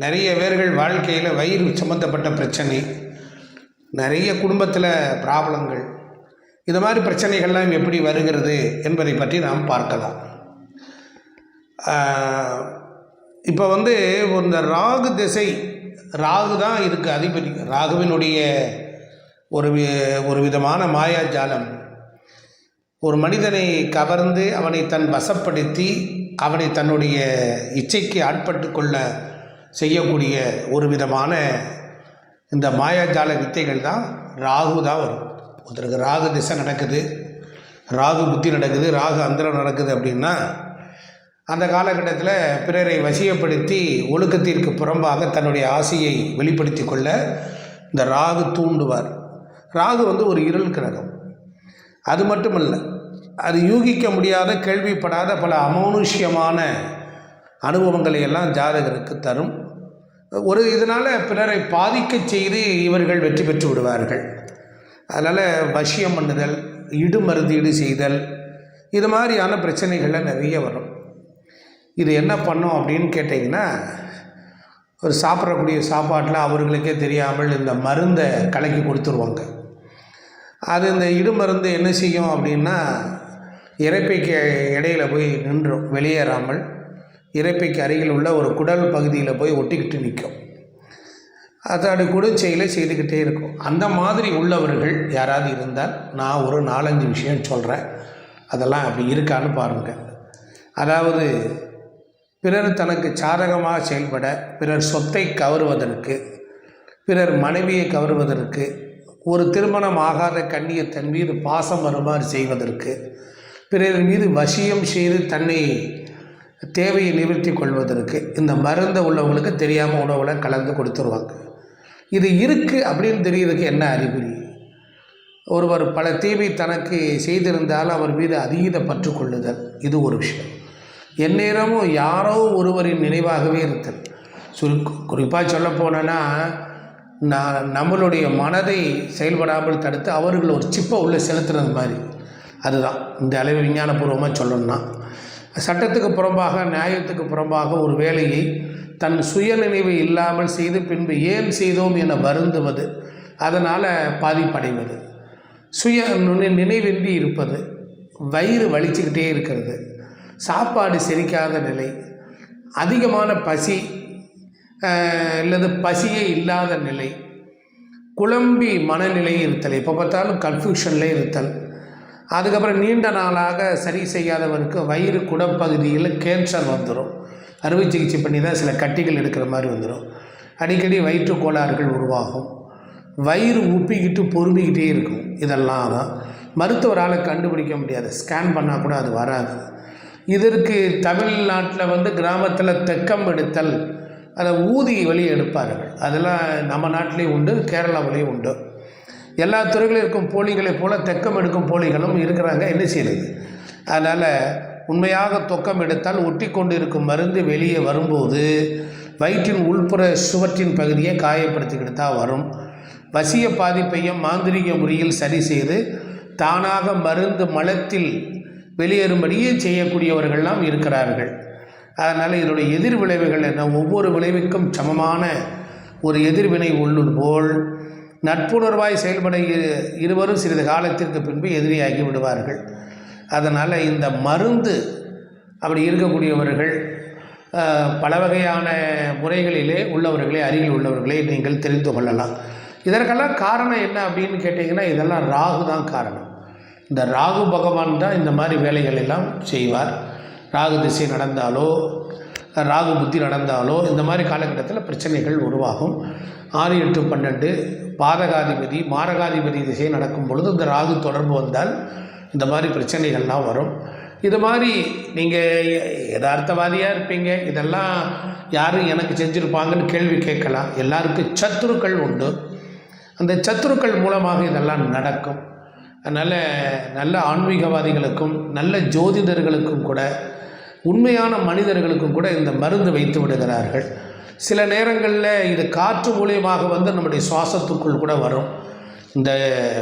நிறைய பேர்கள் வாழ்க்கையில் வயிறு சம்மந்தப்பட்ட பிரச்சனை, நிறைய குடும்பத்தில் ப்ராப்ளங்கள், இது மாதிரி பிரச்சனைகள்லாம் எப்படி வருகிறது என்பதை பற்றி நாம் பார்க்கலாம். இப்போ இந்த ராகு திசை, ராகு தான் இதுக்கு அதிபதி. ராகுவினுடைய ஒரு விதமான மாயாஜாலம் ஒரு மனிதனை கவர்ந்து அவனை தன் வசப்படுத்தி அவனை தன்னுடைய இச்சைக்கு ஆட்பட்டு கொள்ள செய்யக்கூடிய ஒரு விதமான இந்த மாயாஜால வித்தைகள் தான் ராகு தான் வரும். ஒருத்தருக்கு ராகு திசை நடக்குது, ராகு புத்தி நடக்குது, ராகு அந்தரம் நடக்குது அப்படின்னா அந்த காலகட்டத்தில் பிறரை வசியப்படுத்தி ஒழுக்கத்திற்கு புறம்பாக தன்னுடைய ஆசையை வெளிப்படுத்தி கொள்ள இந்த ராகு தூண்டுவார். ராகு ஒரு இருள் கிரகம். அது மட்டுமல்ல, அது யூகிக்க முடியாத, கேள்விப்படாத பல அமானுஷ்யமான அனுபவங்களை எல்லாம் ஜாதகருக்கு தரும். இதனால் பிறரை பாதிக்க செய்து இவர்கள் வெற்றி பெற்று விடுவார்கள். அதனால் வசியம் பண்ணுதல், இடுமருந்தீடு செய்தல், இது மாதிரியான பிரச்சனைகள்லாம் நிறைய வரும். இது என்ன பண்ணும் அப்படின்னு கேட்டிங்கன்னா, ஒரு சாப்பிடக்கூடிய சாப்பாட்டில் அவர்களுக்கே தெரியாமல் இந்த மருந்தை கலக்கி கொடுத்துருவாங்க. அது இந்த இடுமருந்து என்ன செய்யும் அப்படின்னா, இரைப்பைக்கு இடையில் போய் நின்றும், வெளியேறாமல் இரைப்பைக்கு அருகில் உள்ள ஒரு குடல் பகுதியில் போய் ஒட்டிக்கிட்டு நிற்கும். அதோட குடிச்செயலை செய்துக்கிட்டே இருக்கும். அந்த மாதிரி உள்ளவர்கள் யாராவது இருந்தால் நான் ஒரு 4-5 விஷயம் சொல்கிறேன், அதெல்லாம் அப்படி இருக்கான்னு பாருங்கள். அதாவது, பிறர் தனக்கு சாதகமாக செயல்பட, பிறர் சொத்தை கவருவதற்கு, பிறர் மனைவியை கவருவதற்கு, ஒரு திருமணம் ஆகாத கன்னியை தன் மீது பாசம் வருமாறு செய்வதற்கு, பிறர் மீது வசியம் செய்து தன்னை தேவையை நிவர்த்தி கொள்வதற்கு இந்த மருந்து உள்ளவங்களுக்கு தெரியாமல் உணவில் கலந்து கொடுத்துருவாங்க. இது இருக்குது அப்படின்னு தெரியறதுக்கு என்ன அறிகுறி? ஒருவர் பல தீமை தனக்கு செய்திருந்தால் அவர் மீது அதீத பற்று கொள்ளுதல், இது ஒரு விஷயம். எந்நேரமும் யாரோ ஒருவரின் நினைவாகவே இருத்தல். குறிப்பாக சொல்ல போனேன்னா, நம்மளுடைய மனதை செயல்படாமல் தடுத்து அவர்கள் ஒரு சிப்பை உள்ளே செலுத்துறது மாதிரி. அதுதான் இந்த அளவு விஞ்ஞானபூர்வமாக சொல்லணும்னா, சட்டத்துக்கு புறம்பாக, நியாயத்துக்கு புறம்பாக ஒரு வேலையை தன் சுயநினைவு இல்லாமல் செய்து பின்பு ஏன் செய்தோம் என வருந்துவது, அதனால் பாதிப்படைவது, நினைவின்றி இருப்பது, வயிறு வலிச்சுக்கிட்டே இருக்கிறது, சாப்பாடு செரிக்காத நிலை, அதிகமான பசி அல்லது பசியே இல்லாத நிலை, குழம்பி மனநிலை இருத்தல், எப்போ பார்த்தாலும் கன்ஃபியூஷனில் இருத்தல், அதுக்கப்புறம் நீண்ட நாளாக சரி செய்யாதவருக்கு வயிறு குடப்பகுதியில் கேன்சர் வந்துடும். அறுவை சிகிச்சை பண்ணி தான் சில கட்டிகள் எடுக்கிற மாதிரி வந்துடும். அடிக்கடி வயிற்று கோளாறுகள் உருவாகும். வயிறு உப்பிக்கிட்டு பொறுமிக்கிட்டே இருக்கும். இதெல்லாம் தான் மருத்துவரால் கண்டுபிடிக்க முடியாது. ஸ்கேன் பண்ணால் கூட அது வராது. இதற்கு தமிழ்நாட்டில் கிராமத்தில் தெக்கம் எடுத்தல், அதை ஊதி வெளியே எடுப்பார்கள். அதெல்லாம் நம்ம நாட்டிலையும் உண்டு, கேரளாவிலையும் உண்டு. எல்லா துறைகளில் இருக்கும் போலிகளைப் போல் தெக்கம் எடுக்கும் போலிகளும் இருக்கிறாங்க. என்ன செய்யுது? அதனால் உண்மையாக தொக்கம் எடுத்தால் ஒட்டி கொண்டு இருக்கும் மருந்து வெளியே வரும்போது வயிற்றின் உள்புற சுவற்றின் பகுதியை காயப்படுத்திக்கிட்டு தான் வரும். வசிய பாதிப்பையும் மாந்திரிக முறையில் சரி செய்து தானாக மருந்து மலத்தில் வெளியேறும்படியே செய்யக்கூடியவர்கள்லாம் இருக்கிறார்கள். அதனால் இதனுடைய எதிர் விளைவுகள் என்ன? ஒவ்வொரு விளைவுக்கும் சமமான ஒரு எதிர்வினை உள்ளது போல் நட்புணர்வாய் செயல்பட இருவரும் சிறிது காலத்திற்கு பின்பு எதிரியாகி விடுவார்கள். அதனால் இந்த மருந்து அப்படி இருக்கக்கூடியவர்கள் பல வகையான முறைகளிலே உள்ளவர்களே, அருகில் உள்ளவர்களே நீங்கள் தெரிந்து கொள்ளலாம். இதற்கெல்லாம் காரணம் என்ன அப்படின்னு கேட்டிங்கன்னா, இதெல்லாம் ராகு தான் காரணம். இந்த ராகு பகவான் தான் இந்த மாதிரி வேலைகள் எல்லாம் செய்வார். ராகு திசை நடந்தாலோ, ராகு புத்தி நடந்தாலோ இந்த மாதிரி காலகட்டத்தில் பிரச்சனைகள் உருவாகும். 6, 8, 12 பாதகாதிபதி, மாரகாதிபதி திசை நடக்கும் பொழுது இந்த ராகு தொடர்பு வந்தால் இந்த மாதிரி பிரச்சனைகள்லாம் வரும். இது மாதிரி நீங்கள் யதார்த்தவாதியாக இருப்பீங்க, இதெல்லாம் யாரும் எனக்கு செஞ்சுருப்பாங்கன்னு கேள்வி கேட்கலாம். எல்லாருக்கும் சத்துருக்கள் உண்டு. அந்த சத்துருக்கள் மூலமாக இதெல்லாம் நடக்கும். அதனால் நல்ல ஆன்மீகவாதிகளுக்கும் நல்ல ஜோதிடர்களுக்கும் கூட, உண்மையான மனிதர்களுக்கும் கூட இந்த மருந்து வைத்து விடுகிறார்கள். சில நேரங்களில் இது காற்று மூலியமாக நம்முடைய சுவாசத்துக்குள் கூட வரும். இந்த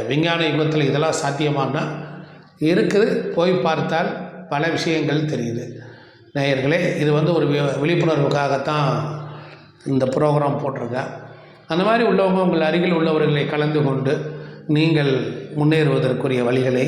விஞ்ஞான யுகத்தில் இதெல்லாம் சாத்தியமானா இருக்குது. போய் பார்த்தால் பல விஷயங்கள் தெரியுது. நேயர்களே, இது ஒரு விழிப்புணர்வுக்காகத்தான் இந்த ப்ரோக்ராம் போட்டிருக்கேன். அந்த மாதிரி உள்ளவங்க உங்கள் அருகில் உள்ளவர்களை கலந்து கொண்டு நீங்கள் முன்னேறுவதற்குரிய வழிகளை